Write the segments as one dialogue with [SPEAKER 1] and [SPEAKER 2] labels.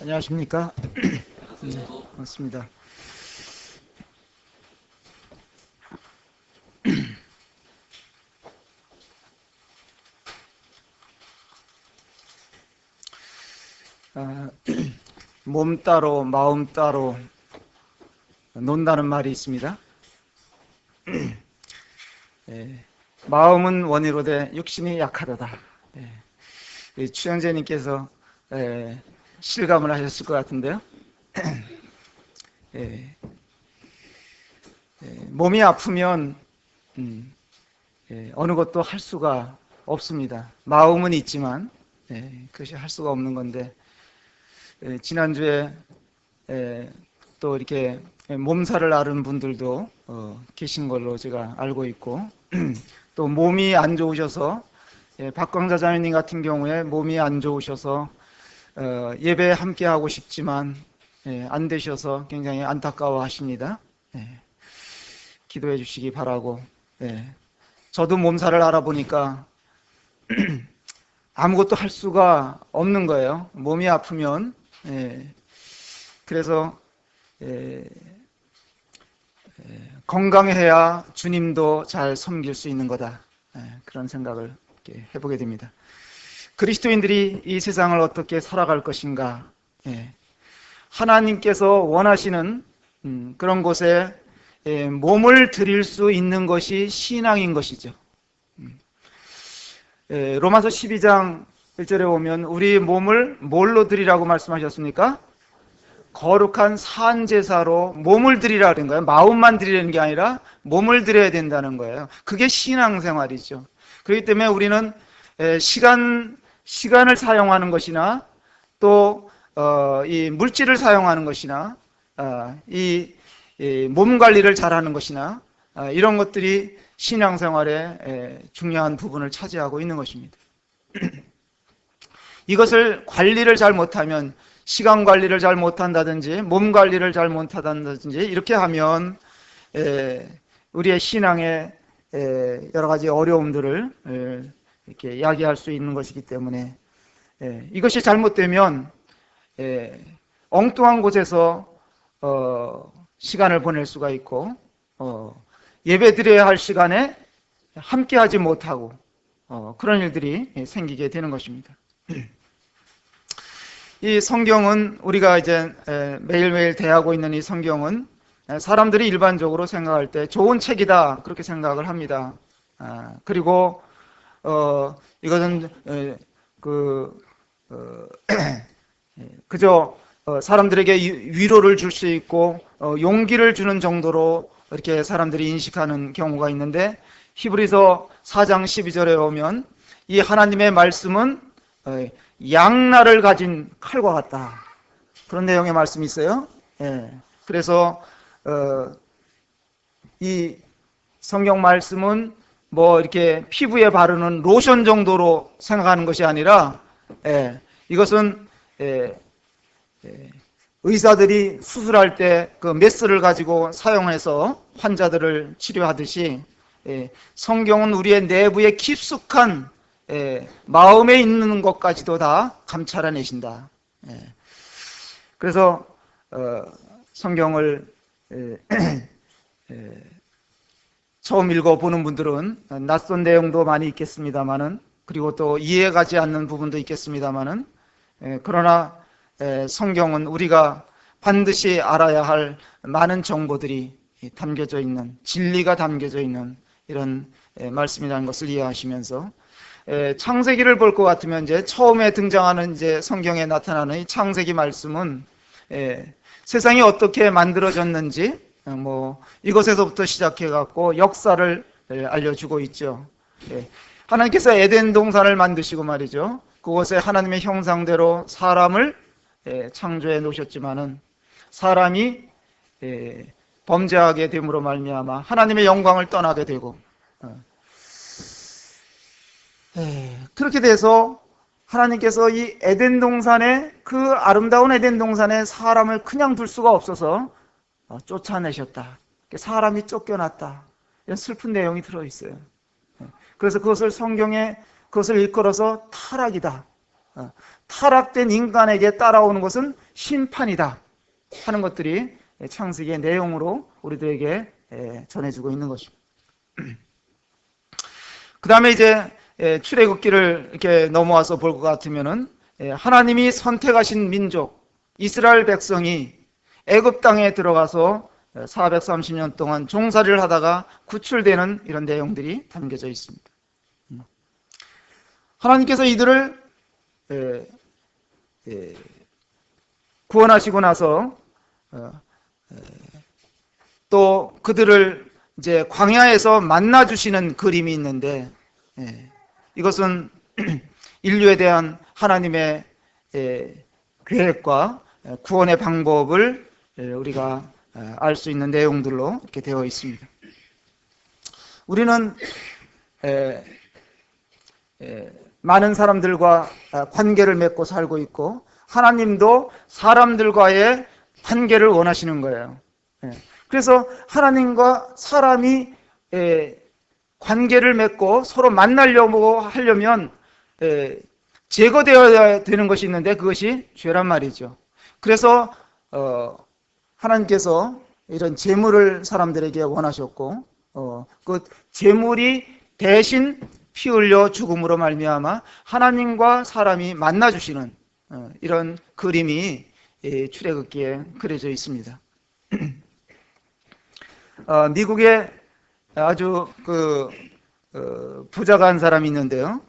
[SPEAKER 1] 안녕하십니까? 네, 반갑습니다. 아, 몸 따로 마음 따로 논다는 말이 있습니다. 마음은 원이로되 육신이 약하도다. 추영재님께서 실감을 하셨을 것 같은데요. 몸이 아프면 어느 것도 할 수가 없습니다. 마음은 있지만 그것이 할 수가 없는 건데, 지난주에 또 이렇게 몸살을 앓은 분들도 계신 걸로 제가 알고 있고, 또 몸이 안 좋으셔서 박광자 자매님 같은 경우에 몸이 안 좋으셔서 예배에 함께 하고 싶지만 안 되셔서 굉장히 안타까워 하십니다. 기도해 주시기 바라고. 저도 몸살을 알아보니까 아무것도 할 수가 없는 거예요. 몸이 아프면. 그래서 건강해야 주님도 잘 섬길 수 있는 거다. 그런 생각을 이렇게 해보게 됩니다. 그리스도인들이 이 세상을 어떻게 살아갈 것인가. 하나님께서 원하시는 그런 곳에 몸을 드릴 수 있는 것이 신앙인 것이죠. 로마서 12장 1절에 보면 우리 몸을 뭘로 드리라고 말씀하셨습니까? 거룩한 산제사로 몸을 드리라 그런 거예요. 마음만 드리는 게 아니라 몸을 드려야 된다는 거예요. 그게 신앙생활이죠. 그렇기 때문에 우리는 시간을 사용하는 것이나 또 이 물질을 사용하는 것이나 이 몸 관리를 잘하는 것이나 이런 것들이 신앙생활의 중요한 부분을 차지하고 있는 것입니다. 이것을 관리를 잘 못하면, 시간 관리를 잘 못한다든지 몸 관리를 잘 못한다든지 이렇게 하면 우리의 신앙에 여러 가지 어려움들을 이렇게 야기할 수 있는 것이기 때문에 이것이 잘못되면 엉뚱한 곳에서 시간을 보낼 수가 있고 예배 드려야 할 시간에 함께하지 못하고 그런 일들이 생기게 되는 것입니다. 이 성경은 우리가 이제 매일매일 대하고 있는 이 성경은 사람들이 일반적으로 생각할 때 좋은 책이다 그렇게 생각을 합니다. 그리고 이것은 그저 사람들에게 위로를 줄 수 있고 용기를 주는 정도로 이렇게 사람들이 인식하는 경우가 있는데, 히브리서 4장 12절에 보면 이 하나님의 말씀은 양날을 가진 칼과 같다, 그런 내용의 말씀이 있어요. 그래서 이 성경 말씀은 뭐 이렇게 피부에 바르는 로션 정도로 생각하는 것이 아니라 이것은 의사들이 수술할 때 그 메스를 가지고 사용해서 환자들을 치료하듯이 성경은 우리의 내부에 깊숙한 마음에 있는 것까지도 다 감찰해내신다. 그래서 성경을 처음 읽어보는 분들은 낯선 내용도 많이 있겠습니다만은, 그리고 또 이해가지 않는 부분도 있겠습니다만은, 그러나 성경은 우리가 반드시 알아야 할 많은 정보들이 담겨져 있는, 진리가 담겨져 있는 이런 말씀이라는 것을 이해하시면서 창세기를 볼 것 같으면 이제 처음에 등장하는 이제 성경에 나타나는 이 창세기 말씀은 세상이 어떻게 만들어졌는지 뭐 이것에서부터 시작해 갖고 역사를 알려주고 있죠. 하나님께서 에덴 동산을 만드시고 말이죠, 그곳에 하나님의 형상대로 사람을 창조해 놓으셨지만은 사람이 범죄하게 됨으로 말미암아 하나님의 영광을 떠나게 되고 그렇게 돼서 하나님께서 이 에덴 동산에, 그 아름다운 에덴 동산에 사람을 그냥 둘 수가 없어서 쫓아내셨다. 사람이 쫓겨났다. 이런 슬픈 내용이 들어있어요. 그래서 그것을 성경에 그것을 일컬어서 타락이다, 타락된 인간에게 따라오는 것은 심판이다 하는 것들이 창세기의 내용으로 우리들에게 전해주고 있는 것입니다. 그 다음에 이제 출애굽기를 이렇게 넘어와서 볼 것 같으면은 하나님이 선택하신 민족 이스라엘 백성이 애굽 땅에 들어가서 430년 동안 종살이를 하다가 구출되는 이런 내용들이 담겨져 있습니다. 하나님께서 이들을 구원하시고 나서 또 그들을 이제 광야에서 만나 주시는 그림이 있는데 이것은 인류에 대한 하나님의 계획과 구원의 방법을 우리가 알 수 있는 내용들로 이렇게 되어 있습니다. 우리는 많은 사람들과 관계를 맺고 살고 있고 하나님도 사람들과의 관계를 원하시는 거예요. 그래서 하나님과 사람이 관계를 맺고 서로 만나려고 하려면 제거되어야 되는 것이 있는데 그것이 죄란 말이죠. 그래서 하나님께서 이런 제물을 사람들에게 원하셨고 그 제물이 대신 피 흘려 죽음으로 말미암아 하나님과 사람이 만나 주시는 이런 그림이 출애굽기에 그려져 있습니다. 미국에 아주 부자가 한 사람이 있는데요.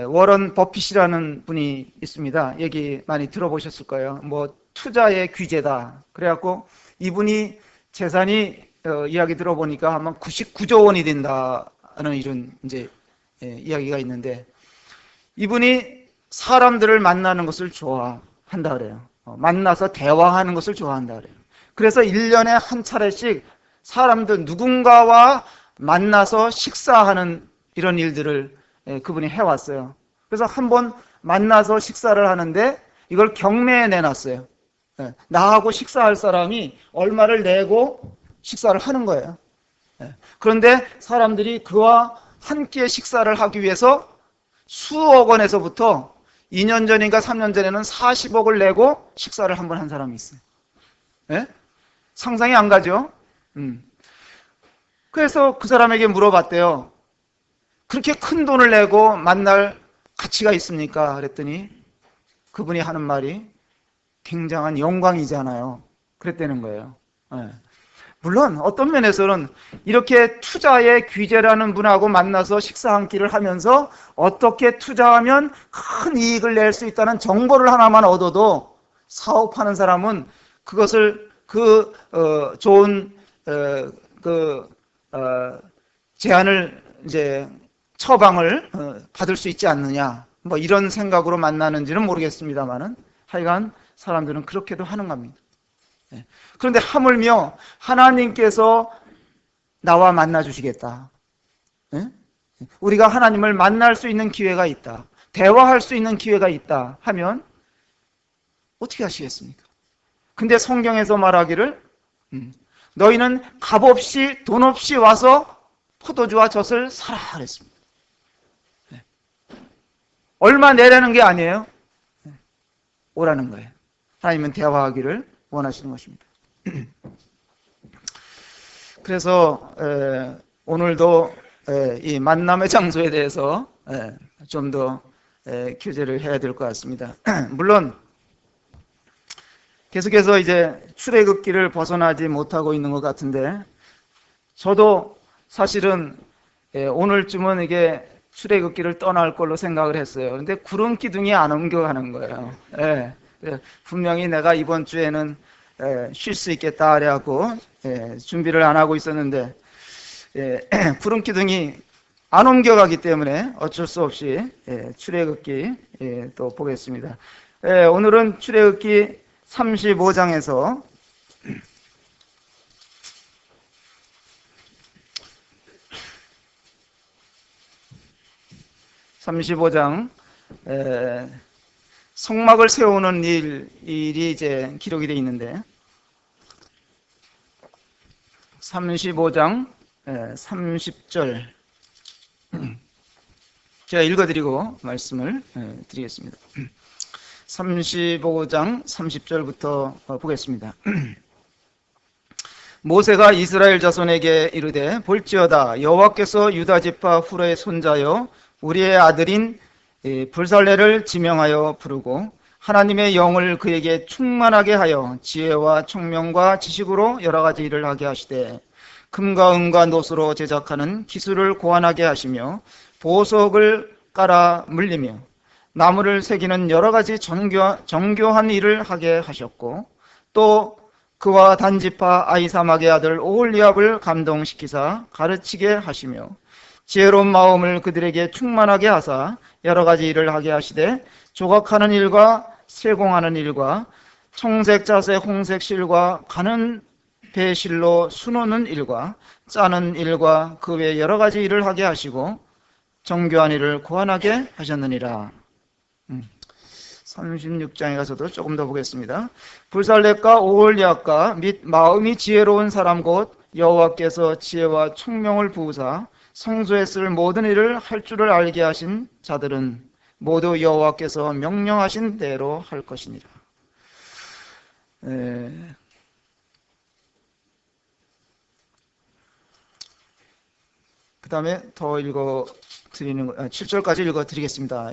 [SPEAKER 1] 워런 버핏이라는 분이 있습니다. 얘기 많이 들어보셨을 거예요. 뭐 투자의 귀재다. 그래갖고 이분이 재산이 이야기 들어보니까 아마 99조 원이 된다는 이런 이제 이야기가 있는데 이분이 사람들을 만나는 것을 좋아한다 그래요. 만나서 대화하는 것을 좋아한다 그래요. 그래서 1년에 한 차례씩 사람들 누군가와 만나서 식사하는 이런 일들을 그분이 해왔어요. 그래서 한번 만나서 식사를 하는데 이걸 경매에 내놨어요. 나하고 식사할 사람이 얼마를 내고 식사를 하는 거예요. 그런데 사람들이 그와 함께 식사를 하기 위해서 수억 원에서부터 2년 전인가 3년 전에는 40억을 내고 식사를 한 번 한 사람이 있어요. 상상이 안 가죠? 그래서 그 사람에게 물어봤대요. 그렇게 큰 돈을 내고 만날 가치가 있습니까? 그랬더니 그분이 하는 말이 굉장한 영광이잖아요. 그랬다는 거예요. 물론 어떤 면에서는 이렇게 투자의 귀재라는 분하고 만나서 식사 한 끼를 하면서 어떻게 투자하면 큰 이익을 낼 수 있다는 정보를 하나만 얻어도 사업하는 사람은 그것을 좋은 제안을 이제 처방을 받을 수 있지 않느냐 뭐 이런 생각으로 만나는지는 모르겠습니다만은 하여간 사람들은 그렇게도 하는 겁니다. 그런데 하물며 하나님께서 나와 만나 주시겠다. 우리가 하나님을 만날 수 있는 기회가 있다. 대화할 수 있는 기회가 있다 하면 어떻게 하시겠습니까? 근데 성경에서 말하기를 너희는 값 없이 돈 없이 와서 포도주와 젖을 사라 그랬습니다. 얼마 내라는 게 아니에요. 오라는 거예요. 하나님은 대화하기를 원하시는 것입니다. 그래서 오늘도 이 만남의 장소에 대해서 좀 더 교제를 해야 될 것 같습니다. 물론 계속해서 이제 출애굽기를 벗어나지 못하고 있는 것 같은데 저도 사실은 오늘쯤은 이게 출애굽기를 떠날 걸로 생각을 했어요. 그런데 구름 기둥이 안 옮겨가는 거예요. 분명히 내가 이번 주에는 쉴 수 있겠다 그래갖고 준비를 안 하고 있었는데 구름 기둥이 안 옮겨가기 때문에 어쩔 수 없이 출애굽기 또 보겠습니다. 오늘은 출애굽기 35장에서 35장 성막을 세우는 일이 이제 기록이 되어 있는데 35장 30절 제가 읽어드리고 말씀을 드리겠습니다. 35장 30절부터 보겠습니다. 모세가 이스라엘 자손에게 이르되 볼지어다 여호와께서 유다 지파 후르의 손자여 우리의 아들인 불살레를 지명하여 부르고 하나님의 영을 그에게 충만하게 하여 지혜와 총명과 지식으로 여러 가지 일을 하게 하시되 금과 은과 노수로 제작하는 기술을 고안하게 하시며 보석을 깔아 물리며 나무를 새기는 여러 가지 정교한 일을 하게 하셨고 또 그와 단지파 아히사막의 아들 오홀리압을 감동시키사 가르치게 하시며 지혜로운 마음을 그들에게 충만하게 하사 여러 가지 일을 하게 하시되 조각하는 일과 세공하는 일과 청색 자색 홍색 실과 가는 배실로 수놓는 일과 짜는 일과 그 외 여러 가지 일을 하게 하시고 정교한 일을 고안하게 하셨느니라. 36장에 가서도 조금 더 보겠습니다. 불살렙과 오홀리압과 및 마음이 지혜로운 사람 곧 여호와께서 지혜와 총명을 부으사 성소에 쓸 모든 일을 할 줄을 알게 하신 자들은 모두 여호와께서 명령하신 대로 할 것이니라. 그 다음에 더 읽어드리는 7절까지 읽어드리겠습니다.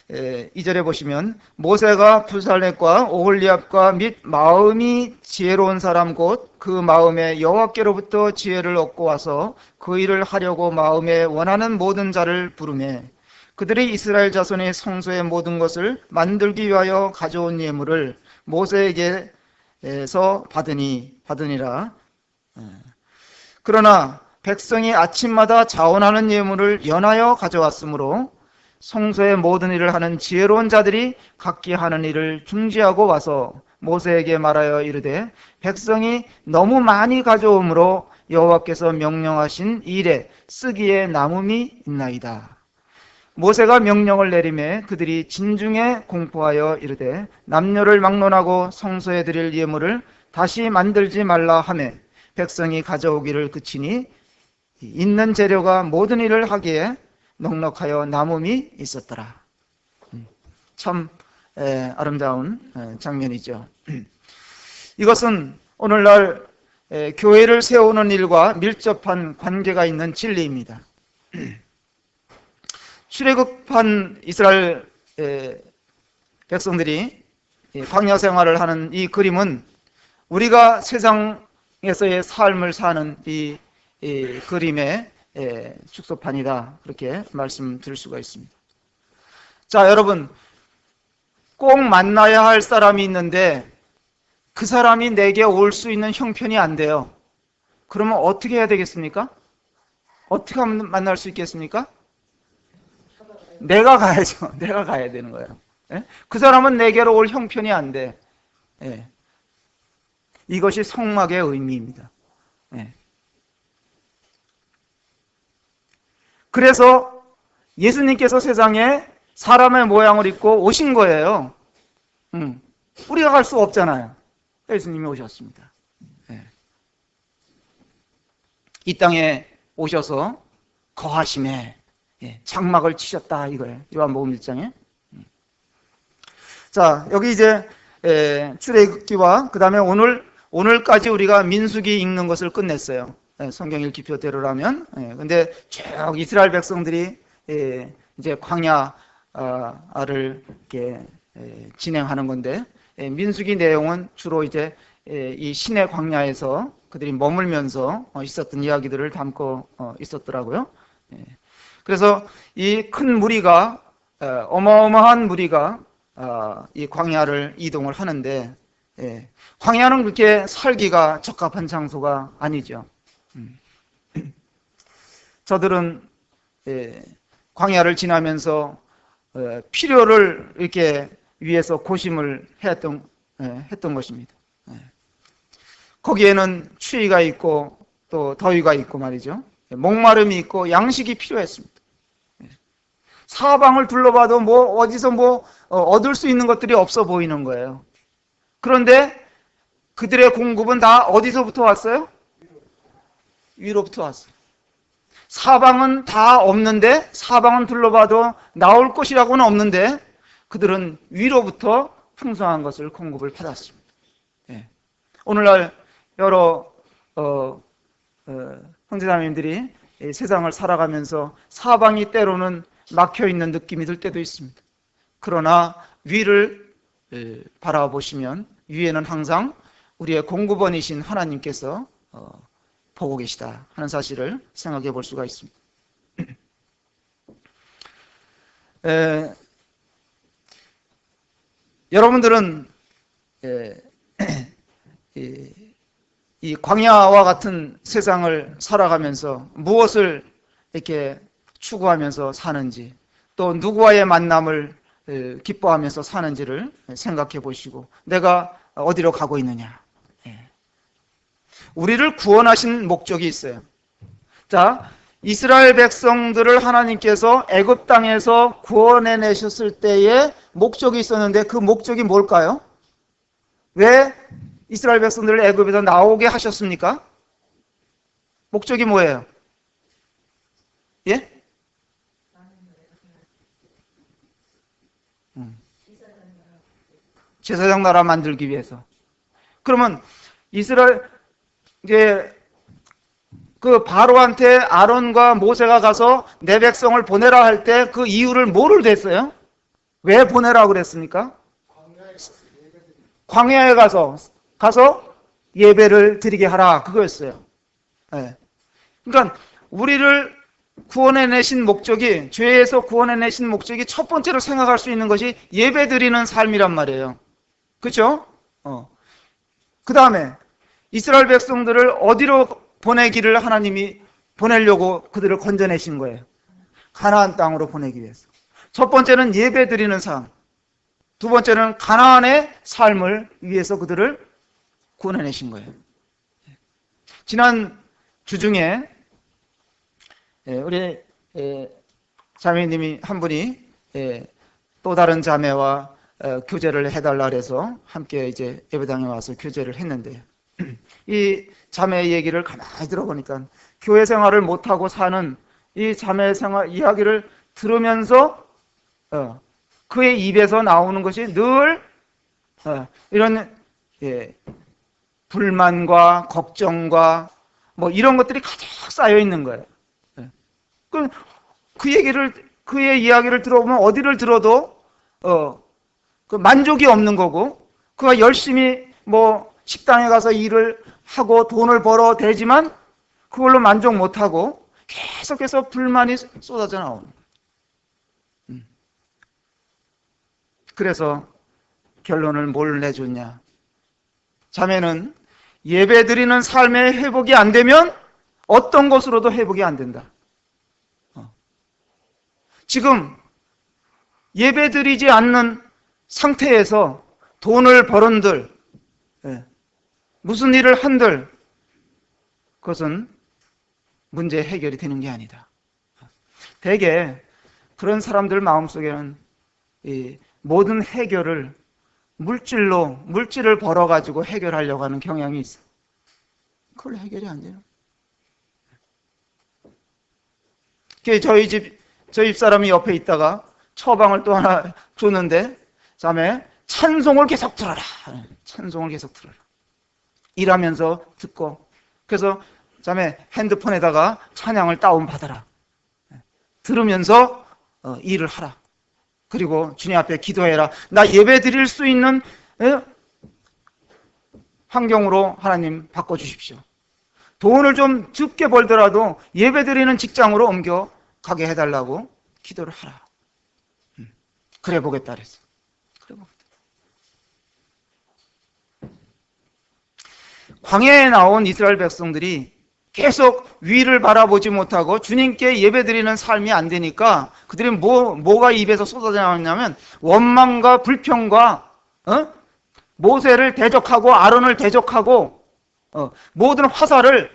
[SPEAKER 1] 2절에 보시면 모세가 불살렙과 오홀리압과 및 마음이 지혜로운 사람 곧 그 마음에 여호와께로부터 지혜를 얻고 와서 그 일을 하려고 마음에 원하는 모든 자를 부르매 그들이 이스라엘 자손의 성소의 모든 것을 만들기 위하여 가져온 예물을 모세에게서 받으니라. 그러나 백성이 아침마다 자원하는 예물을 연하여 가져왔으므로 성소의 모든 일을 하는 지혜로운 자들이 각기 하는 일을 중지하고 와서 모세에게 말하여 이르되 백성이 너무 많이 가져오므로 여호와께서 명령하신 일에 쓰기에 남음이 있나이다. 모세가 명령을 내리매 그들이 진중에 공포하여 이르되 남녀를 막론하고 성소에 드릴 예물을 다시 만들지 말라 하매 백성이 가져오기를 그치니 있는 재료가 모든 일을 하기에 넉넉하여 남음이 있었더라. 참 아름다운 장면이죠. 이것은 오늘날 교회를 세우는 일과 밀접한 관계가 있는 진리입니다. 출애굽한 이스라엘 백성들이 광야 생활을 하는 이 그림은 우리가 세상에서의 삶을 사는 이 그림의 축소판이다, 그렇게 말씀드릴 수가 있습니다. 자, 여러분, 꼭 만나야 할 사람이 있는데 그 사람이 내게 올 수 있는 형편이 안 돼요. 그러면 어떻게 해야 되겠습니까? 어떻게 하면 만날 수 있겠습니까? 내가 가야죠. 내가 가야 되는 거예요. 그 사람은 내게로 올 형편이 안 돼. 이것이 성막의 의미입니다. 그래서 예수님께서 세상에 사람의 모양을 입고 오신 거예요. 우리가 갈 수 없잖아요. 예수님이 오셨습니다. 이 땅에 오셔서 거하심에 장막을 치셨다 이거예요. 요한복음 1장에. 자, 여기 이제 출애굽기와 그 다음에 오늘까지 우리가 민수기 읽는 것을 끝냈어요. 성경 읽기표대로라면. 근데 쭉 이스라엘 백성들이 이제 광야를 이렇게 진행하는 건데, 민수기 내용은 주로 이제 이 시내 광야에서 그들이 머물면서 있었던 이야기들을 담고 있었더라고요. 그래서 이 큰 무리가, 어마어마한 무리가 이 광야를 이동을 하는데, 광야는 그렇게 살기가 적합한 장소가 아니죠. 저들은 광야를 지나면서 필요를 이렇게 위해서 고심을 했던 것입니다. 거기에는 추위가 있고 또 더위가 있고 말이죠. 목마름이 있고 양식이 필요했습니다. 사방을 둘러봐도 어디서 얻을 수 있는 것들이 없어 보이는 거예요. 그런데 그들의 공급은 다 어디서부터 왔어요? 위로부터 왔어요. 사방은 다 없는데, 사방은 둘러봐도 나올 것이라고는 없는데 그들은 위로부터 풍성한 것을 공급을 받았습니다. 예. 오늘날 여러 형제자매님들이 세상을 살아가면서 사방이 때로는 막혀있는 느낌이 들 때도 있습니다. 그러나 위를 바라보시면 위에는 항상 우리의 공급원이신 하나님께서 보고 계시다 하는 사실을 생각해 볼 수가 있습니다. 여러분들은 이 광야와 같은 세상을 살아가면서 무엇을 이렇게 추구하면서 사는지, 또 누구와의 만남을 기뻐하면서 사는지를 생각해 보시고 내가 어디로 가고 있느냐. 우리를 구원하신 목적이 있어요. 자, 이스라엘 백성들을 하나님께서 애굽 땅에서 구원해 내셨을 때에 목적이 있었는데 그 목적이 뭘까요? 왜 이스라엘 백성들을 애굽에서 나오게 하셨습니까? 목적이 뭐예요? 예? 제사장 나라 만들기 위해서. 그러면 이스라엘 이제 그 바로한테 아론과 모세가 가서 내 백성을 보내라 할 때 그 이유를 뭐를 댔어요? 왜 보내라고 그랬습니까? 광야에 가서 예배를 드리게 하라, 그거였어요. 네. 그러니까 우리를 구원해내신 목적이, 죄에서 구원해내신 목적이 첫 번째로 생각할 수 있는 것이 예배 드리는 삶이란 말이에요. 그렇죠? 그 다음에 이스라엘 백성들을 어디로 보내기를 하나님이 보내려고 그들을 건져내신 거예요? 가나안 땅으로 보내기 위해서. 첫 번째는 예배 드리는 삶, 두 번째는 가나안의 삶을 위해서 그들을 구원해내신 거예요. 지난 주 중에 우리 자매님이 한 분이 또 다른 자매와 교제를 해달라 그래서 함께 이제 예배당에 와서 교제를 했는데, 이 자매의 얘기를 가만히 들어보니까 교회 생활을 못하고 사는 이 자매 생활 이야기를 들으면서 그의 입에서 나오는 것이 늘 이런 불만과 걱정과 뭐 이런 것들이 가득 쌓여 있는 거예요. 그의 이야기를 들어보면 어디를 들어도 그 만족이 없는 거고, 그가 열심히 뭐 식당에 가서 일을 하고 돈을 벌어 대지만 그걸로 만족 못하고 계속해서 불만이 쏟아져 나오는 거예요. 그래서 결론을 뭘 내줬냐? 자매는 예배 드리는 삶의 회복이 안 되면 어떤 것으로도 회복이 안 된다. 지금 예배 드리지 않는 상태에서 돈을 벌은들, 무슨 일을 한들 그것은 문제 해결이 되는 게 아니다. 대개 그런 사람들 마음속에는 이 모든 해결을 물질을 벌어가지고 해결하려고 하는 경향이 있어. 그걸 해결이 안 돼요. 저희 집사람이 옆에 있다가 처방을 또 하나 줬는데, 자매 찬송을 계속 들어라. 찬송을 계속 들어라. 일하면서 듣고. 그래서 자매 핸드폰에다가 찬양을 다운받아라. 들으면서 일을 하라. 그리고 주님 앞에 기도해라. 나 예배 드릴 수 있는 환경으로 하나님 바꿔주십시오. 돈을 좀 적게 벌더라도 예배 드리는 직장으로 옮겨 가게 해달라고 기도를 하라. 그래 보겠다 그랬어. 그래 보겠다. 광야에 나온 이스라엘 백성들이 계속 위를 바라보지 못하고 주님께 예배드리는 삶이 안 되니까 그들이 뭐가 입에서 쏟아져 나왔냐면 원망과 불평과 모세를 대적하고 아론을 대적하고 모든 화살을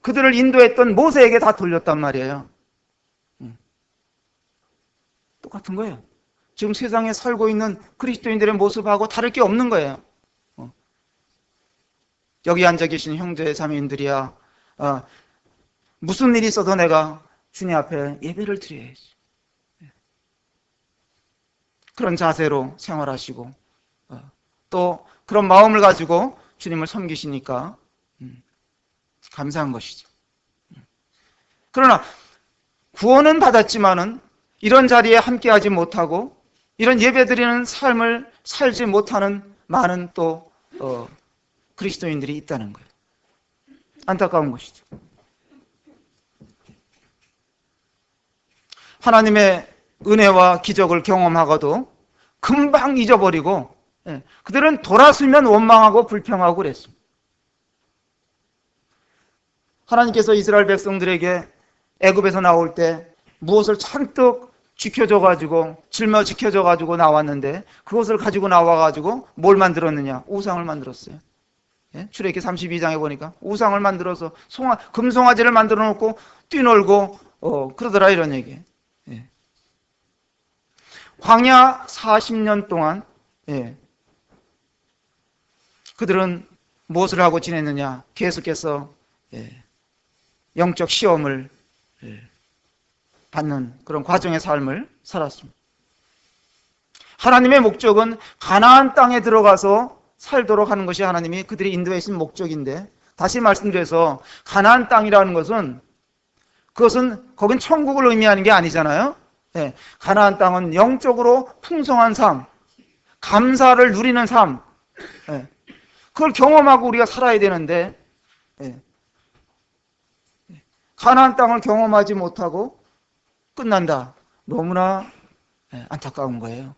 [SPEAKER 1] 그들을 인도했던 모세에게 다 돌렸단 말이에요. 똑같은 거예요. 지금 세상에 살고 있는 그리스도인들의 모습하고 다를 게 없는 거예요. 여기 앉아 계신 형제 자매님들이야, 무슨 일이 있어도 내가 주님 앞에 예배를 드려야지. 그런 자세로 생활하시고 또 그런 마음을 가지고 주님을 섬기시니까 감사한 것이죠. 그러나 구원은 받았지만은 이런 자리에 함께하지 못하고 이런 예배드리는 삶을 살지 못하는 많은 또 그리스도인들이 있다는 거예요. 안타까운 것이죠. 하나님의 은혜와 기적을 경험하고도 금방 잊어버리고 그들은 돌아서면 원망하고 불평하고 그랬습니다. 하나님께서 이스라엘 백성들에게 애굽에서 나올 때 무엇을 잔뜩 지켜줘가지고 짊어지켜줘가지고 나왔는데 그것을 가지고 나와가지고 뭘 만들었느냐? 우상을 만들었어요. 출애굽기 32장에 보니까 우상을 만들어서 금송아지를 만들어 놓고 뛰놀고 그러더라 이런 얘기. 광야 40년 동안 그들은 무엇을 하고 지냈느냐? 계속해서 영적 시험을 받는 그런 과정의 삶을 살았습니다. 하나님의 목적은 가나안 땅에 들어가서 살도록 하는 것이 하나님이 그들이 인도하신 목적인데, 다시 말씀드려서 가나안 땅이라는 것은 거긴 천국을 의미하는 게 아니잖아요. 가나안 땅은 영적으로 풍성한 삶, 감사를 누리는 삶, 그걸 경험하고 우리가 살아야 되는데 가나안 땅을 경험하지 못하고 끝난다. 너무나 안타까운 거예요.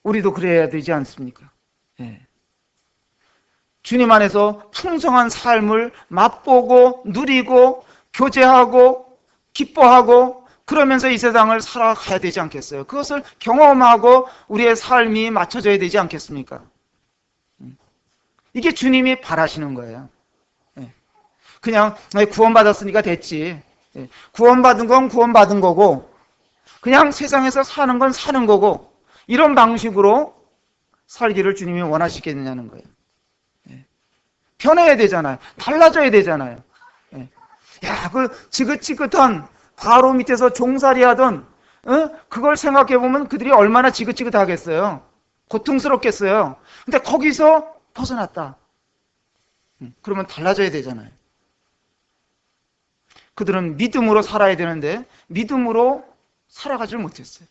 [SPEAKER 1] 우리도 그래야 되지 않습니까? 주님 안에서 풍성한 삶을 맛보고 누리고 교제하고 기뻐하고 그러면서 이 세상을 살아가야 되지 않겠어요? 그것을 경험하고 우리의 삶이 맞춰져야 되지 않겠습니까? 이게 주님이 바라시는 거예요. 그냥 구원받았으니까 됐지. 구원받은 건 구원받은 거고 그냥 세상에서 사는 건 사는 거고 이런 방식으로 살기를 주님이 원하시겠느냐는 거예요. 변해야 되잖아요. 달라져야 되잖아요. 야, 그 지긋지긋한 바로 밑에서 종살이 하던 그걸 생각해 보면 그들이 얼마나 지긋지긋하겠어요. 고통스럽겠어요. 근데 거기서 벗어났다. 그러면 달라져야 되잖아요. 그들은 믿음으로 살아야 되는데 믿음으로 살아가질 못했어요.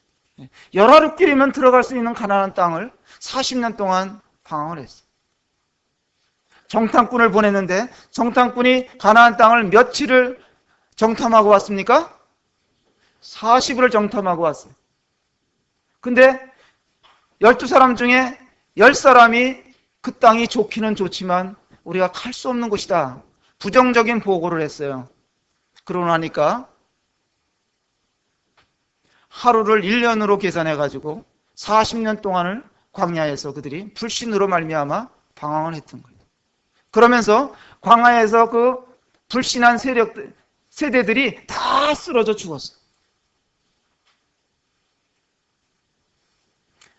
[SPEAKER 1] 열하룻길이면 들어갈 수 있는 가나안 땅을 40년 동안 방황을 했어요. 정탐꾼을 보냈는데 정탐꾼이 가나안 땅을 며칠을 정탐하고 왔습니까? 40일을 정탐하고 왔어요. 근데 12사람 중에 10사람이 그 땅이 좋기는 좋지만 우리가 갈 수 없는 곳이다. 부정적인 보고를 했어요. 그러고 나니까 하루를 1년으로 계산해가지고 40년 동안을 광야에서 그들이 불신으로 말미암아 방황을 했던 거예요. 그러면서 광야에서 그 불신한 세대들이 다 쓰러져 죽었어요.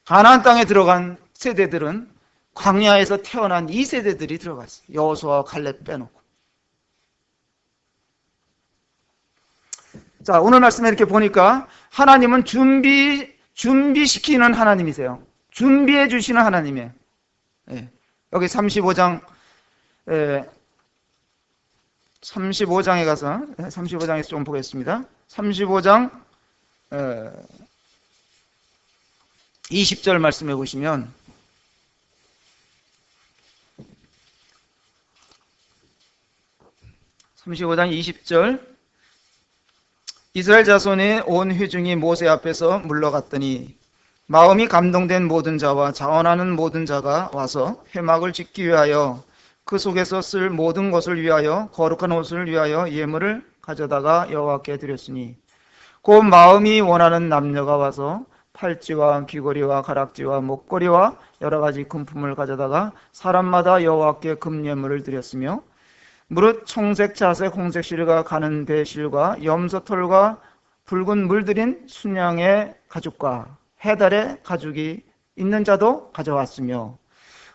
[SPEAKER 1] 가나안 땅에 들어간 세대들은 광야에서 태어난 2세대들이 들어갔어요. 여호수아와 갈렙 빼놓고. 자, 오늘 말씀에 이렇게 보니까 하나님은 준비시키는 하나님이세요. 준비해 주시는 하나님이에요. 여기 35장에 가서 35장에서 좀 보겠습니다. 35장 20절 말씀해 보시면 (35장 20절) 이스라엘 자손의 온 회중이 모세 앞에서 물러갔더니 마음이 감동된 모든 자와 자원하는 모든 자가 와서 회막을 짓기 위하여 그 속에서 쓸 모든 것을 위하여 거룩한 옷을 위하여 예물을 가져다가 여호와께 드렸으니 곧 마음이 원하는 남녀가 와서 팔찌와 귀걸이와 가락지와 목걸이와 여러 가지 금품을 가져다가 사람마다 여호와께 금예물을 드렸으며 무릇 청색, 자색, 홍색 실과 가는 배실과 염소털과 붉은 물들인 순양의 가죽과 해달의 가죽이 있는 자도 가져왔으며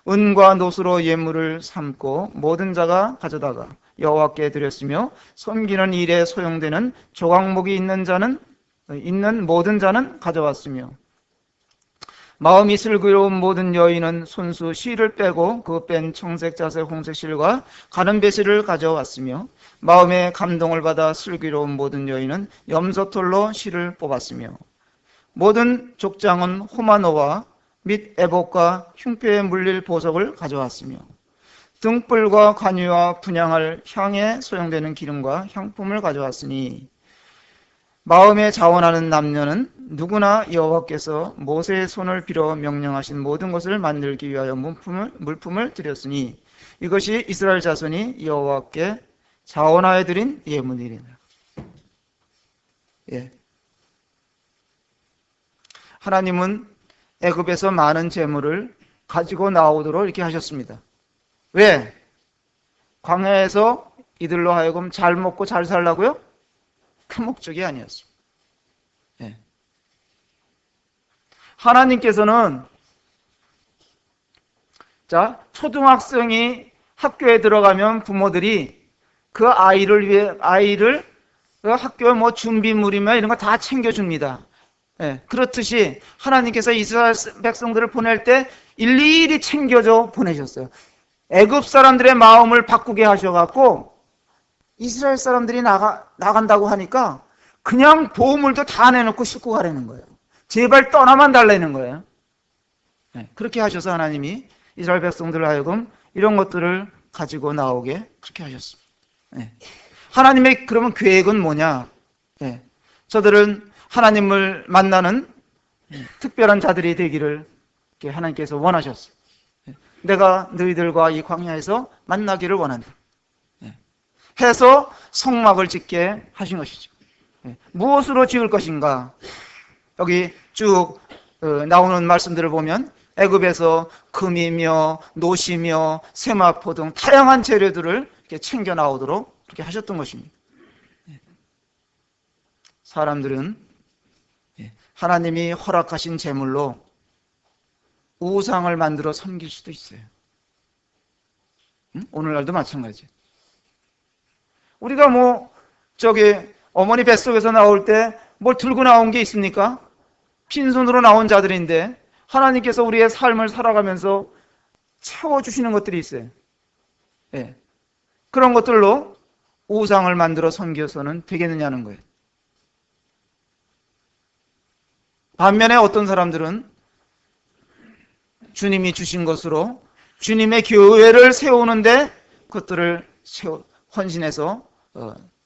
[SPEAKER 1] 은과 노수로 예물을 삼고 모든 자가 가져다가 여호와께 드렸으며 섬기는 일에 소용되는 조각목이 있는 모든 자는 가져왔으며 마음이 슬기로운 모든 여인은 손수 실을 빼고 그 뺀 청색 자색 홍색 실과 가는 배실을 가져왔으며 마음의 감동을 받아 슬기로운 모든 여인은 염소털로 실을 뽑았으며 모든 족장은 호마노와 및 애복과 흉표에 물릴 보석을 가져왔으며 등불과 관유와 분향할 향에 소용되는 기름과 향품을 가져왔으니 마음에 자원하는 남녀는 누구나 여호와께서 모세의 손을 빌어 명령하신 모든 것을 만들기 위하여 물품을 드렸으니 이것이 이스라엘 자손이 여호와께 자원하여 드린 예물이니라. 예. 하나님은 애굽에서 많은 재물을 가지고 나오도록 이렇게 하셨습니다. 왜? 광야에서 이들로 하여금 잘 먹고 잘 살라고요? 그 목적이 아니었습니다. 예. 하나님께서는 초등학생이 학교에 들어가면 부모들이 그 아이를 그 학교 준비물이며 이런 거 다 챙겨줍니다. 예. 그렇듯이 하나님께서 이스라엘 백성들을 보낼 때 일일이 챙겨줘 보내셨어요. 애굽 사람들의 마음을 바꾸게 하셔갖고 이스라엘 사람들이 나간다고 하니까 그냥 보물도 다 내놓고 싣고 가라는 거예요. 제발 떠나만 달라는 거예요. 네, 그렇게 하셔서 하나님이 이스라엘 백성들을 하여금 이런 것들을 가지고 나오게 그렇게 하셨습니다. 네. 하나님의 그러면 계획은 뭐냐? 네. 저들은 하나님을 만나는 특별한 자들이 되기를 하나님께서 원하셨어요. 네. 내가 너희들과 이 광야에서 만나기를 원한다. 해서 성막을 짓게 하신 것이죠. 무엇으로 지을 것인가? 여기 쭉 나오는 말씀들을 보면 애굽에서 금이며 노시며 세마포 등 다양한 재료들을 이렇게 챙겨 나오도록 그렇게 하셨던 것입니다. 사람들은 하나님이 허락하신 제물로 우상을 만들어 섬길 수도 있어요. 오늘날도 마찬가지예요. 우리가 어머니 뱃속에서 나올 때 뭘 들고 나온 게 있습니까? 빈손으로 나온 자들인데 하나님께서 우리의 삶을 살아가면서 채워주시는 것들이 있어요. 예. 그런 것들로 우상을 만들어 섬겨서는 되겠느냐는 거예요. 반면에 어떤 사람들은 주님이 주신 것으로 주님의 교회를 세우는데 그것들을 헌신해서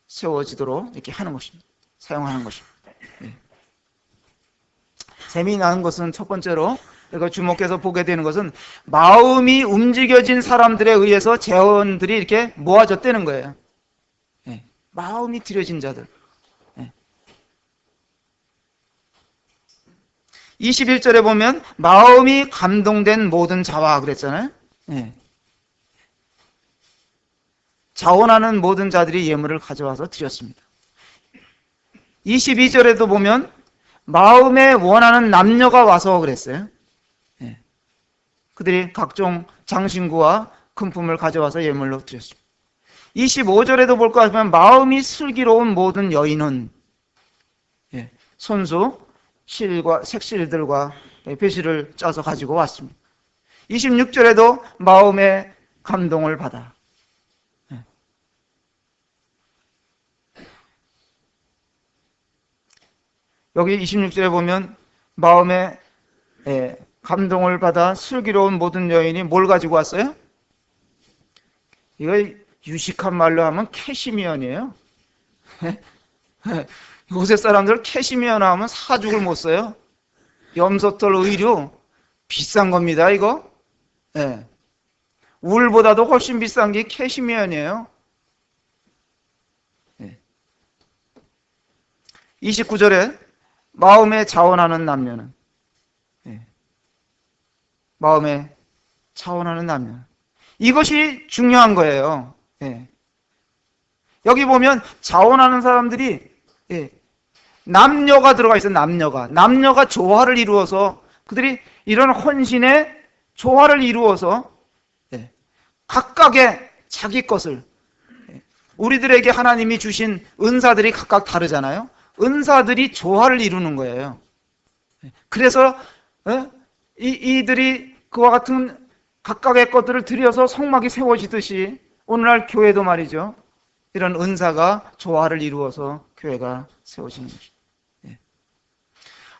[SPEAKER 1] 세워지도록 이렇게 하는 것입니다. 사용하는 것입니다. 네. 재미나는 것은 첫 번째로 이거 주목해서 보게 되는 것은 마음이 움직여진 사람들에 의해서 재원들이 이렇게 모아졌다는 거예요. 네. 마음이 들여진 자들. 네. 21절에 보면 마음이 감동된 모든 자와 그랬잖아요. 네. 자원하는 모든 자들이 예물을 가져와서 드렸습니다. 22절에도 보면 마음에 원하는 남녀가 와서 그랬어요. 네. 그들이 각종 장신구와 금품을 가져와서 예물로 드렸습니다. 25절에도 볼까 하면 마음이 슬기로운 모든 여인은 손수, 실과 색실들과 배실을 짜서 가지고 왔습니다. 26절에도 마음의 감동을 받아 여기 26절에 보면 마음에 감동을 받아 슬기로운 모든 여인이 뭘 가지고 왔어요? 이거 유식한 말로 하면 캐시미언이에요. 요새 사람들 캐시미언 하면 사죽을 못 써요. 염소털 의류 비싼 겁니다. 이거. 네. 울보다도 훨씬 비싼 게 캐시미언이에요. 네. 29절에 마음에 자원하는 남녀는 마음에 자원하는 남녀 이것이 중요한 거예요. 여기 보면 자원하는 사람들이 남녀가 들어가 있어요. 남녀가 조화를 이루어서 그들이 이런 헌신에 조화를 이루어서 각각의 자기 것을, 우리들에게 하나님이 주신 은사들이 각각 다르잖아요. 은사들이 조화를 이루는 거예요. 그래서 이들이 그와 같은 각각의 것들을 들여서 성막이 세워지듯이 오늘날 교회도 말이죠. 이런 은사가 조화를 이루어서 교회가 세워지는 것입니다.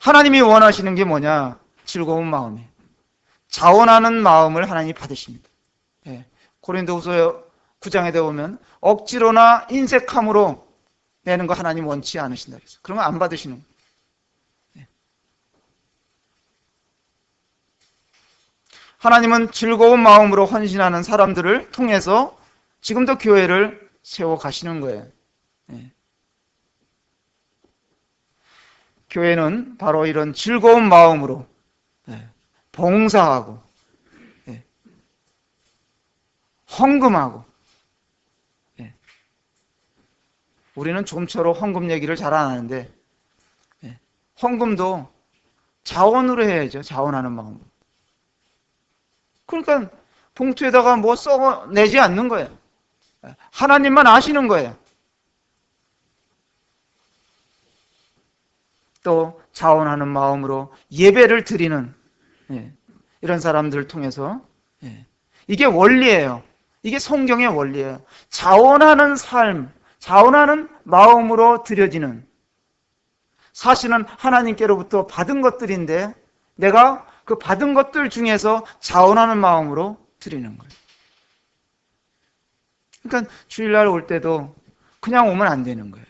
[SPEAKER 1] 하나님이 원하시는 게 뭐냐? 즐거운 마음이에요. 자원하는 마음을 하나님이 받으십니다. 고린도후서 9장에 보면 억지로나 인색함으로 내는 거 하나님 원치 않으신다 그래서 그러면 안 받으시는 거예요. 하나님은 즐거운 마음으로 헌신하는 사람들을 통해서 지금도 교회를 세워 가시는 거예요. 교회는 바로 이런 즐거운 마음으로 봉사하고 헌금하고, 우리는 좀처럼 헌금 얘기를 잘 안 하는데 헌금도 자원으로 해야죠. 자원하는 마음으로. 그러니까 봉투에다가 뭐 써내지 않는 거예요. 하나님만 아시는 거예요. 또 자원하는 마음으로 예배를 드리는 이런 사람들을 통해서 이게 원리예요. 이게 성경의 원리예요. 자원하는 삶, 자원하는 마음으로 드려지는, 사실은 하나님께로부터 받은 것들인데 내가 그 받은 것들 중에서 자원하는 마음으로 드리는 거예요. 그러니까 주일날 올 때도 그냥 오면 안 되는 거예요.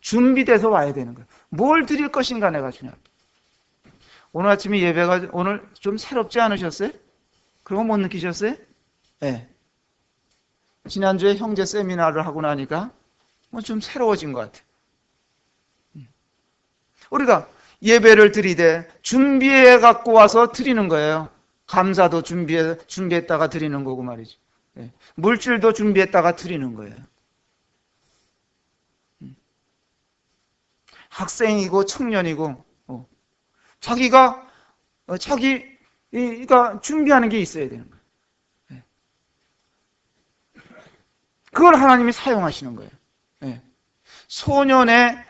[SPEAKER 1] 준비돼서 와야 되는 거예요. 뭘 드릴 것인가 내가 주냐. 오늘 아침에 예배가 오늘 좀 새롭지 않으셨어요? 그런 거 못 느끼셨어요? 네. 지난주에 형제 세미나를 하고 나니까 뭐 좀 새로워진 것 같아요. 우리가 예배를 드리되 준비해 갖고 와서 드리는 거예요. 감사도 준비했다가 드리는 거고 말이죠. 물질도 준비했다가 드리는 거예요. 학생이고 청년이고 자기가 준비하는 게 있어야 되는 거예요. 그걸 하나님이 사용하시는 거예요. 소년의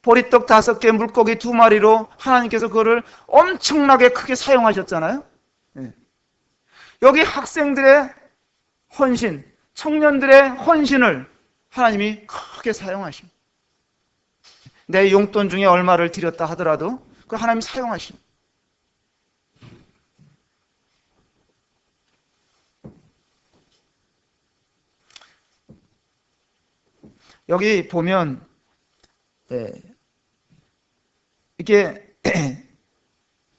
[SPEAKER 1] 보리떡 5개, 물고기 2마리로 하나님께서 그거를 엄청나게 크게 사용하셨잖아요. 여기 학생들의 헌신, 청년들의 헌신을 하나님이 크게 사용하십니다. 내 용돈 중에 얼마를 드렸다 하더라도 그 하나님이 사용하십니다. 여기 보면 이게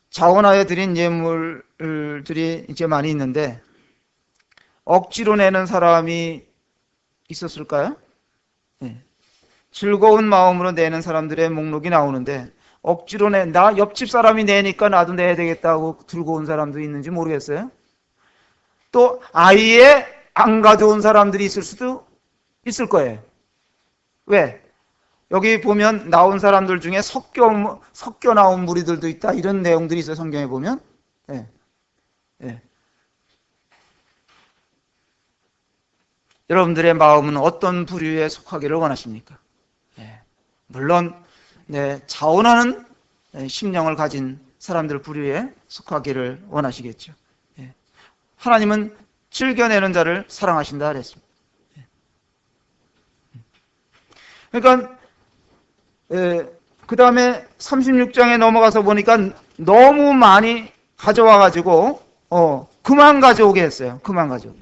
[SPEAKER 1] 자원하여 드린 예물들이 이제 많이 있는데 억지로 내는 사람이 있었을까요? 즐거운 마음으로 내는 사람들의 목록이 나오는데 억지로 나 옆집 사람이 내니까 나도 내야 되겠다고 들고 온 사람도 있는지 모르겠어요. 또 아예 안 가져온 사람들이 있을 수도 있을 거예요. 왜? 여기 보면 나온 사람들 중에 섞여 나온 무리들도 있다. 이런 내용들이 있어요. 성경에 보면. 여러분들의 마음은 어떤 부류에 속하기를 원하십니까? 물론 자원하는 심령을 가진 사람들 부류에 속하기를 원하시겠죠. 하나님은 즐겨내는 자를 사랑하신다 그랬습니다. 그러니까 그 다음에 36장에 넘어가서 보니까 너무 많이 가져와 가지고 그만 가져오게 했어요. 그만 가져오게.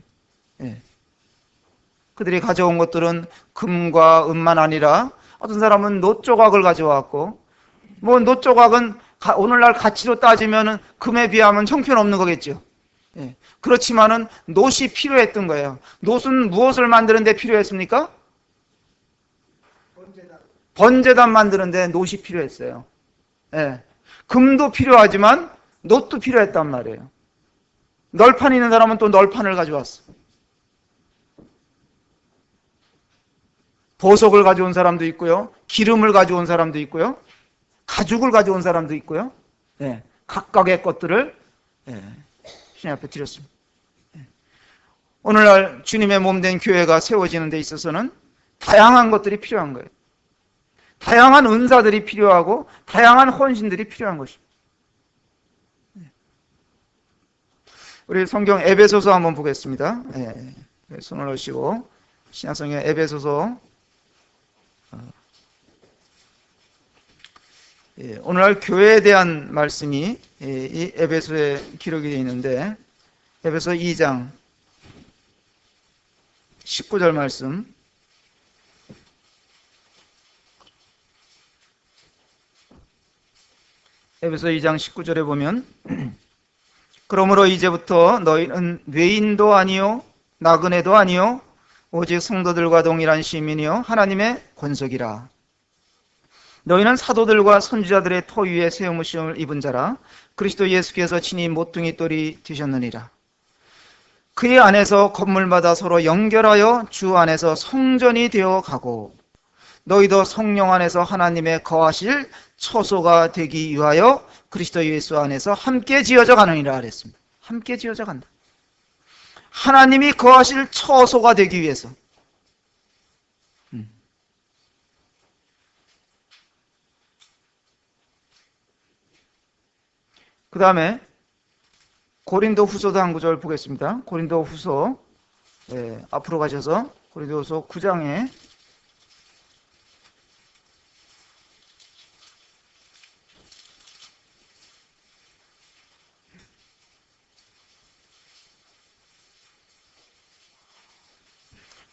[SPEAKER 1] 그들이 가져온 것들은 금과 은만 아니라 어떤 사람은 놋 조각을 가져왔고, 뭐 놋 조각은 오늘날 가치로 따지면 금에 비하면 형편없는 거겠죠. 그렇지만은 놋이 필요했던 거예요. 놋은 무엇을 만드는 데 필요했습니까? 번제단 만드는데 놋이 필요했어요. 금도 필요하지만 놋도 필요했단 말이에요. 널판 있는 사람은 또 널판을 가져왔어. 보석을 가져온 사람도 있고요. 기름을 가져온 사람도 있고요. 가죽을 가져온 사람도 있고요. 각각의 것들을 주님 앞에 드렸습니다. 오늘날 주님의 몸된 교회가 세워지는 데 있어서는 다양한 것들이 필요한 거예요. 다양한 은사들이 필요하고 다양한 헌신들이 필요한 것입니다. 우리 성경 에베소서 한번 보겠습니다. 손을 넣으시고 신약성경 에베소서 오늘날 교회에 대한 말씀이 이 에베소에 기록이 되어 있는데 에베소 2장 19절 말씀 에베소 2장 19절에 보면 그러므로 이제부터 너희는 외인도 아니요 나그네도 아니요 오직 성도들과 동일한 시민이요 하나님의 권속이라. 너희는 사도들과 선지자들의 터 위에 세우심을 입은 자라. 그리스도 예수께서 친히 모퉁이 돌이 되셨느니라. 그의 안에서 건물마다 서로 연결하여 주 안에서 성전이 되어 가고 너희도 성령 안에서 하나님의 거하실 처소가 되기 위하여 그리스도 예수 안에서 함께 지어져 가느니라 그랬습니다. 함께 지어져 간다. 하나님이 거하실 처소가 되기 위해서. 그 다음에 고린도 후서도 한 구절 보겠습니다. 고린도 후서 앞으로 가셔서 고린도 후서 9장에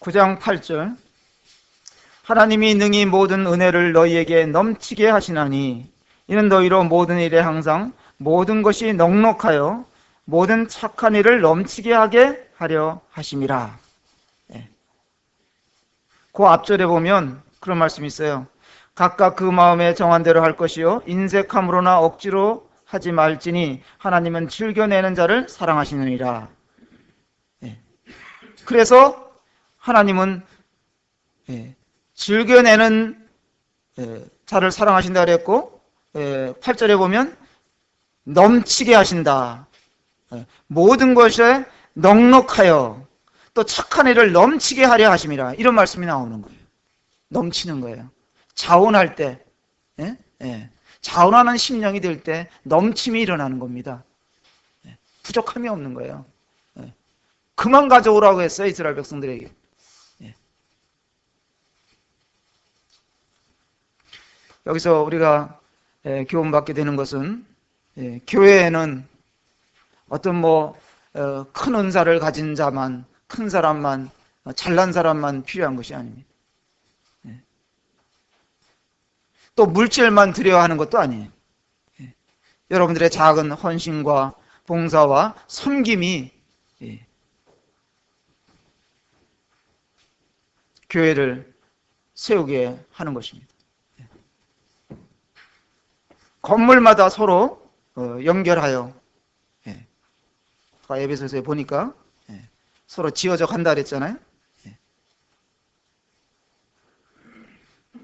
[SPEAKER 1] 9장 8절 하나님이 능히 모든 은혜를 너희에게 넘치게 하시나니 이는 너희로 모든 일에 항상 모든 것이 넉넉하여 모든 착한 일을 넘치게 하게 하려 하심이라. 그 앞절에 보면 그런 말씀이 있어요. 각각 그 마음에 정한 대로 할 것이요 인색함으로나 억지로 하지 말지니 하나님은 즐겨내는 자를 사랑하시느니라. 그래서 하나님은 즐겨내는 자를 사랑하신다 그랬고 8절에 보면 넘치게 하신다. 모든 것에 넉넉하여 또 착한 일을 넘치게 하려 하심이라. 이런 말씀이 나오는 거예요. 넘치는 거예요. 자원할 때 자원하는 심령이 될 때 넘침이 일어나는 겁니다. 부족함이 없는 거예요. 그만 가져오라고 했어요. 이스라엘 백성들에게. 여기서 우리가 교훈받게 되는 것은 교회에는 어떤 큰 은사를 가진 자만, 큰 사람만, 잘난 사람만 필요한 것이 아닙니다. 또 물질만 드려야 하는 것도 아니에요. 여러분들의 작은 헌신과 봉사와 섬김이 교회를 세우게 하는 것입니다. 건물마다 서로 연결하여 에베소서에 보니까 서로 지어져 간다 그랬잖아요.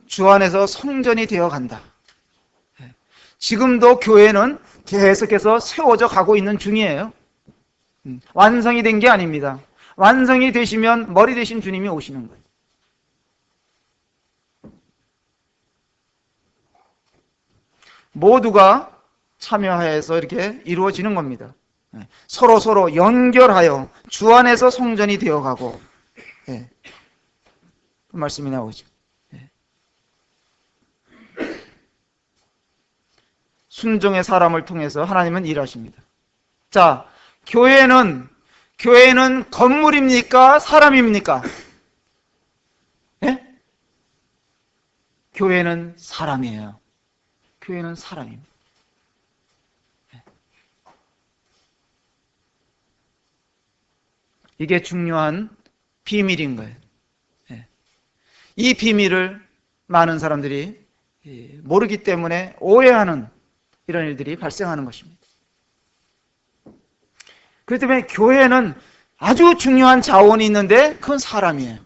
[SPEAKER 1] 주 안에서 성전이 되어 간다. 지금도 교회는 계속해서 세워져 가고 있는 중이에요. 완성이 된 게 아닙니다. 완성이 되시면 머리 되신 주님이 오시는 거예요. 모두가 참여해서 이렇게 이루어지는 겁니다. 서로 연결하여 주 안에서 성전이 되어가고 그 말씀이 나오죠. 순종의 사람을 통해서 하나님은 일하십니다. 자, 교회는 건물입니까? 사람입니까? 교회는 사람이에요. 교회는 사람입니다. 이게 중요한 비밀인 거예요. 이 비밀을 많은 사람들이 모르기 때문에 오해하는 이런 일들이 발생하는 것입니다. 그렇기 때문에 교회는 아주 중요한 자원이 있는데 그건 사람이에요.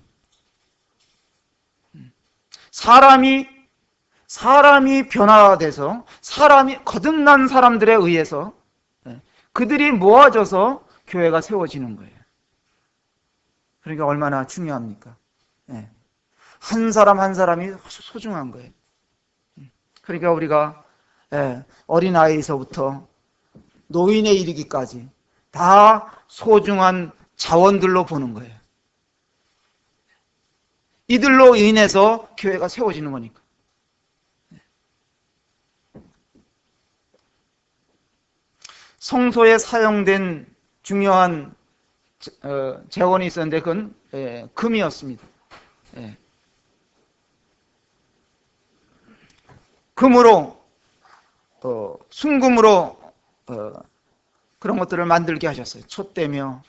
[SPEAKER 1] 사람이 변화돼서 사람이 거듭난 사람들에 의해서 그들이 모아져서 교회가 세워지는 거예요. 그러니까 얼마나 중요합니까? 예. 한 사람 한 사람이 소중한 거예요. 그러니까 우리가 어린아이에서부터 노인에 이르기까지 다 소중한 자원들로 보는 거예요. 이들로 인해서 교회가 세워지는 거니까. 성소에 사용된 중요한 재원이 있었는데 그건 금이었습니다. 금으로 순금으로 그런 것들을 만들게 하셨어요. 촛대며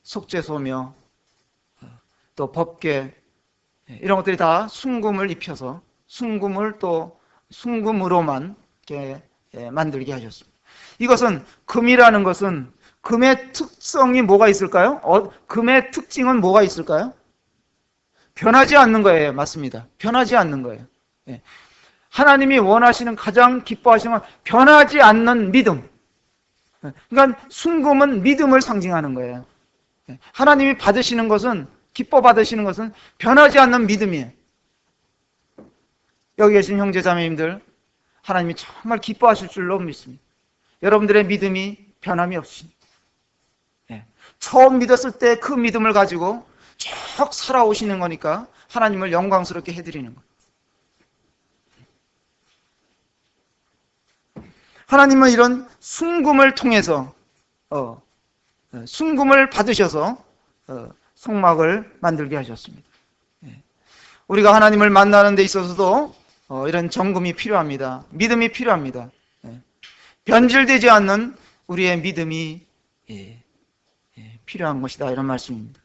[SPEAKER 1] 속죄소며 또 법궤 이런 것들이 다 순금을 입혀서 순금을 또 순금으로만 이렇게 만들게 하셨습니다. 이것은 금이라는 것은 금의 특성이 뭐가 있을까요? 금의 특징은 뭐가 있을까요? 변하지 않는 거예요. 맞습니다. 변하지 않는 거예요. 하나님이 원하시는 가장 기뻐하시는 건 변하지 않는 믿음. 그러니까 순금은 믿음을 상징하는 거예요. 하나님이 받으시는 것은 기뻐 받으시는 것은 변하지 않는 믿음이에요. 여기 계신 형제자매님들 하나님이 정말 기뻐하실 줄로 믿습니다. 여러분들의 믿음이 변함이 없습니다. 처음 믿었을 때 그 믿음을 가지고 쭉 살아오시는 거니까 하나님을 영광스럽게 해드리는 거예요. 하나님은 이런 순금을 통해서 순금을 받으셔서 성막을 만들게 하셨습니다. 우리가 하나님을 만나는 데 있어서도 이런 정금이 필요합니다. 믿음이 필요합니다. 변질되지 않는 우리의 믿음이 필요한 것이다 이런 말씀입니다.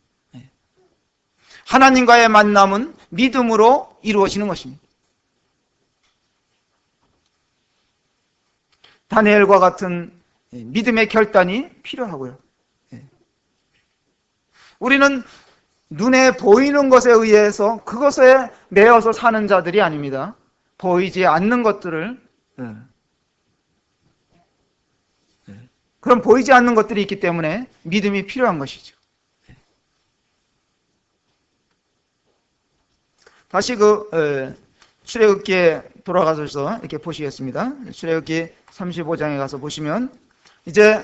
[SPEAKER 1] 하나님과의 만남은 믿음으로 이루어지는 것입니다. 다니엘과 같은 믿음의 결단이 필요하고요. 우리는 눈에 보이는 것에 의해서 그것에 매여서 사는 자들이 아닙니다. 보이지 않는 것들을 그럼 보이지 않는 것들이 있기 때문에 믿음이 필요한 것이죠. 다시 출애굽기에 돌아가셔서 이렇게 보시겠습니다. 출애굽기 35장에 가서 보시면 이제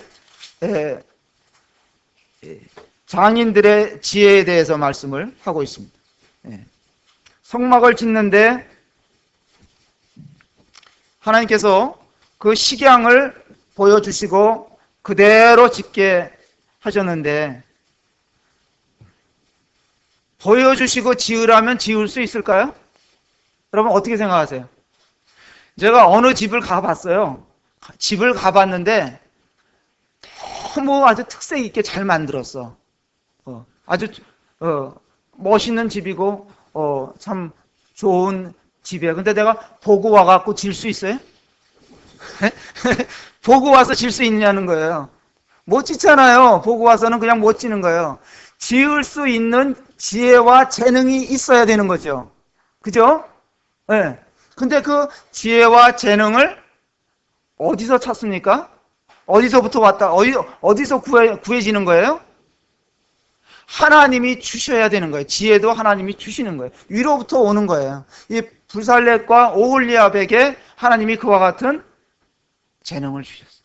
[SPEAKER 1] 장인들의 지혜에 대해서 말씀을 하고 있습니다. 성막을 짓는데 하나님께서 그 식양을 보여주시고 그대로 짓게 하셨는데 보여주시고 지으라면 지을 수 있을까요? 여러분 어떻게 생각하세요? 제가 어느 집을 가봤어요. 집을 가봤는데 너무 아주 특색 있게 잘 만들었어. 아주 멋있는 집이고 참 좋은 집이에요. 근데 내가 보고 와갖고 질 수 있어요? 보고 와서 질 수 있냐는 거예요. 못 짓잖아요. 보고 와서는 그냥 못 지는 거예요. 지을 수 있는 지혜와 재능이 있어야 되는 거죠. 그죠? 네. 근데 그 지혜와 재능을 어디서 찾습니까? 어디서부터 왔다, 어디서 구해지는 거예요? 하나님이 주셔야 되는 거예요. 지혜도 하나님이 주시는 거예요. 위로부터 오는 거예요. 이 불살렛과 오홀리압에게 하나님이 그와 같은 재능을 주셨어요.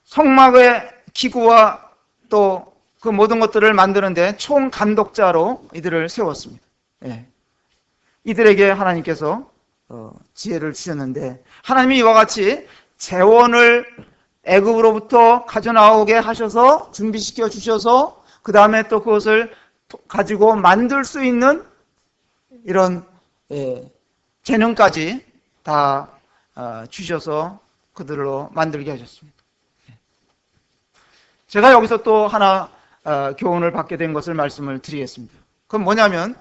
[SPEAKER 1] 성막의 기구와 또 그 모든 것들을 만드는데 총 감독자로 이들을 세웠습니다. 이들에게 하나님께서 지혜를 주셨는데 하나님이 이와 같이 재원을 애굽으로부터 가져나오게 하셔서 준비시켜 주셔서 그 다음에 또 그것을 가지고 만들 수 있는 이런 재능까지 다 주셔서 그들로 만들게 하셨습니다. 제가 여기서 또 하나 교훈을 받게 된 것을 말씀을 드리겠습니다. 그건 뭐냐면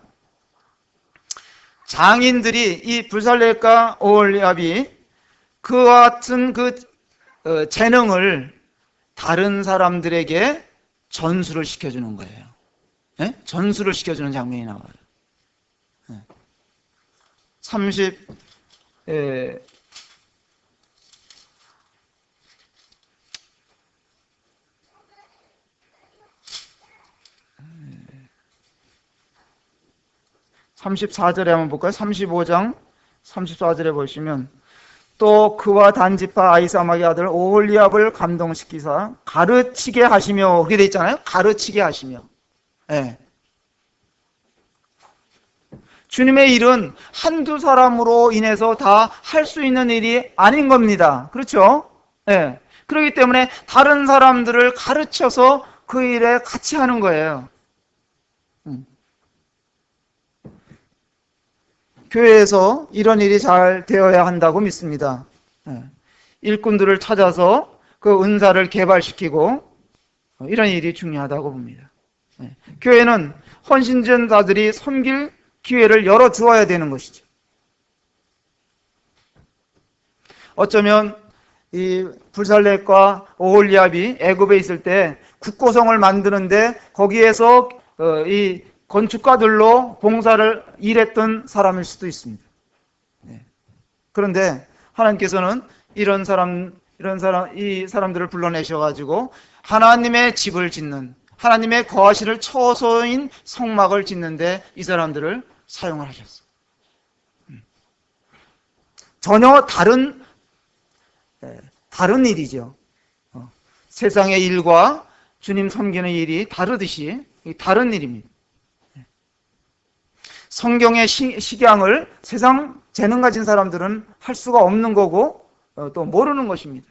[SPEAKER 1] 장인들이 이 불살렛과 오홀리압이 그와 같은 그 재능을 다른 사람들에게 전수를 시켜주는 거예요. 전수를 시켜주는 장면이 나와요. 34절에 한번 볼까요? 35장 34절에 보시면 또 그와 단지파 아히사막의 아들 오홀리압을 감동시키사 가르치게 하시며, 그렇게 돼 있잖아요. 가르치게 하시며. 예. 주님의 일은 한두 사람으로 인해서 다 할 수 있는 일이 아닌 겁니다. 그렇죠? 예. 그렇기 때문에 다른 사람들을 가르쳐서 그 일에 같이 하는 거예요. 교회에서 이런 일이 잘 되어야 한다고 믿습니다. 예. 일꾼들을 찾아서 그 은사를 개발시키고 이런 일이 중요하다고 봅니다. 예. 교회는 헌신전자들이 섬길 기회를 열어주어야 되는 것이죠. 어쩌면 이 불살렛과 오홀리압이 애굽에 있을 때 국고성을 만드는데 거기에서 이 건축가들로 봉사를 일했던 사람일 수도 있습니다. 그런데 하나님께서는 이 사람들을 불러내셔가지고 하나님의 집을 짓는, 하나님의 거하시는 처소인 성막을 짓는데 이 사람들을 사용을 하셨어요. 전혀 다른 일이죠. 세상의 일과 주님 섬기는 일이 다르듯이 다른 일입니다. 성경의 식양을 세상 재능 가진 사람들은 할 수가 없는 거고 또 모르는 것입니다.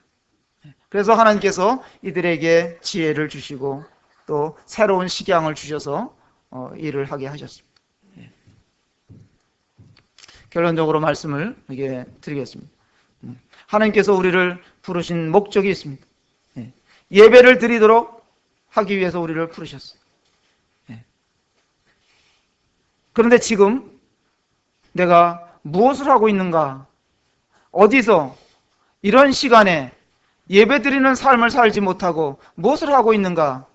[SPEAKER 1] 그래서 하나님께서 이들에게 지혜를 주시고 또 새로운 식양을 주셔서 일을 하게 하셨습니다. 결론적으로 말씀을 이게 드리겠습니다. 하나님께서 우리를 부르신 목적이 있습니다. 예배를 드리도록 하기 위해서 우리를 부르셨어요. 그런데 지금 내가 무엇을 하고 있는가? 어디서 이런 시간에 예배 드리는 삶을 살지 못하고 무엇을 하고 있는가?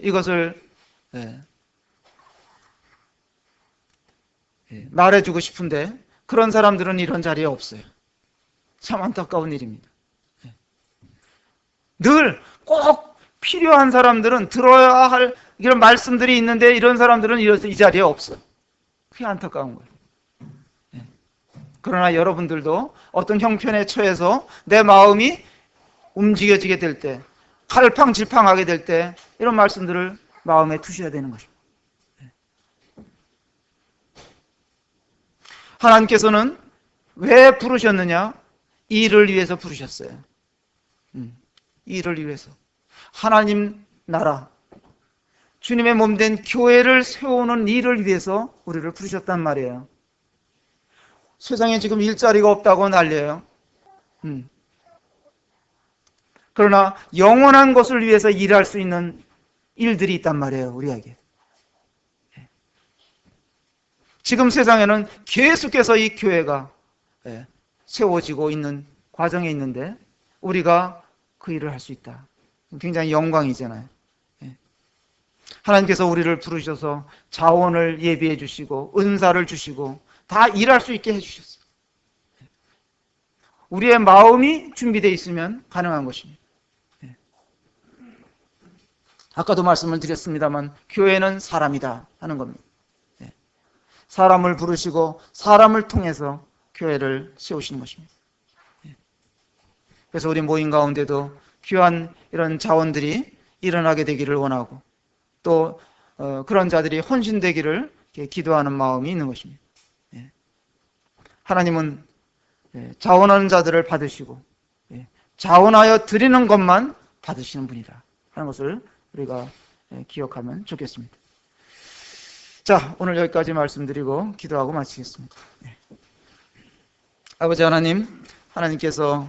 [SPEAKER 1] 이것을 말해주고 싶은데 그런 사람들은 이런 자리에 없어요. 참 안타까운 일입니다. 늘 꼭 필요한 사람들은 들어야 할 이런 말씀들이 있는데 이런 사람들은 이 자리에 없어요. 그게 안타까운 거예요. 그러나 여러분들도 어떤 형편에 처해서 내 마음이 움직여지게 될 때, 갈팡질팡하게 될 때 이런 말씀들을 마음에 두셔야 되는 것입니다. 하나님께서는 왜 부르셨느냐? 이 일을 위해서 부르셨어요. 이 일을 위해서. 하나님 나라, 주님의 몸된 교회를 세우는 일을 위해서 우리를 부르셨단 말이에요. 세상에 지금 일자리가 없다고 난리예요. 그러나 영원한 것을 위해서 일할 수 있는 일들이 있단 말이에요, 우리에게. 지금 세상에는 계속해서 이 교회가 세워지고 있는 과정에 있는데 우리가 그 일을 할 수 있다. 굉장히 영광이잖아요. 하나님께서 우리를 부르셔서 자원을 예비해 주시고 은사를 주시고 다 일할 수 있게 해주셨어요. 우리의 마음이 준비되어 있으면 가능한 것입니다. 아까도 말씀을 드렸습니다만 교회는 사람이다 하는 겁니다. 사람을 부르시고 사람을 통해서 교회를 세우시는 것입니다. 그래서 우리 모임 가운데도 귀한 이런 자원들이 일어나게 되기를 원하고 또 그런 자들이 헌신되기를 기도하는 마음이 있는 것입니다. 하나님은 자원하는 자들을 받으시고 자원하여 드리는 것만 받으시는 분이다 하는 것을 우리가 기억하면 좋겠습니다. 자, 오늘 여기까지 말씀드리고 기도하고 마치겠습니다. 아버지 하나님, 하나님께서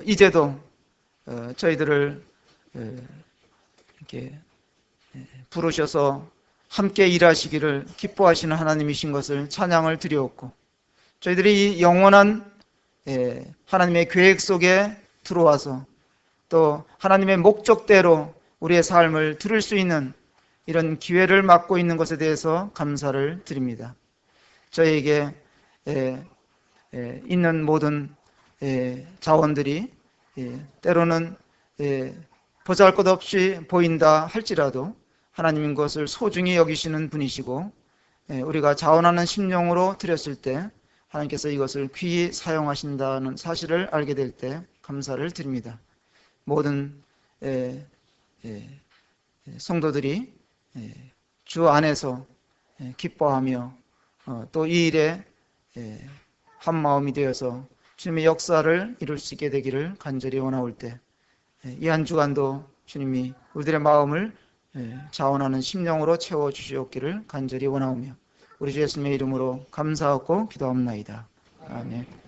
[SPEAKER 1] 이제도 저희들을 이렇게 부르셔서 함께 일하시기를 기뻐하시는 하나님이신 것을 찬양을 드리옵고 저희들이 이 영원한 하나님의 계획 속에 들어와서 또 하나님의 목적대로 우리의 삶을 들을 수 있는 이런 기회를 맡고 있는 것에 대해서 감사를 드립니다. 저희에게 있는 모든 자원들이 때로는 보잘것없이 보인다 할지라도 하나님인 것을 소중히 여기시는 분이시고 우리가 자원하는 심령으로 드렸을 때 하나님께서 이것을 귀히 사용하신다는 사실을 알게 될 때 감사를 드립니다. 모든 성도들이 주 안에서 기뻐하며 또 이 일에 한 마음이 되어서 주님의 역사를 이룰 수 있게 되기를 간절히 원하올 때 이 한 주간도 주님이 우리들의 마음을 자원하는 심령으로 채워주시옵기를 간절히 원하오며 우리 주 예수님의 이름으로 감사하고 기도합나이다. 아멘.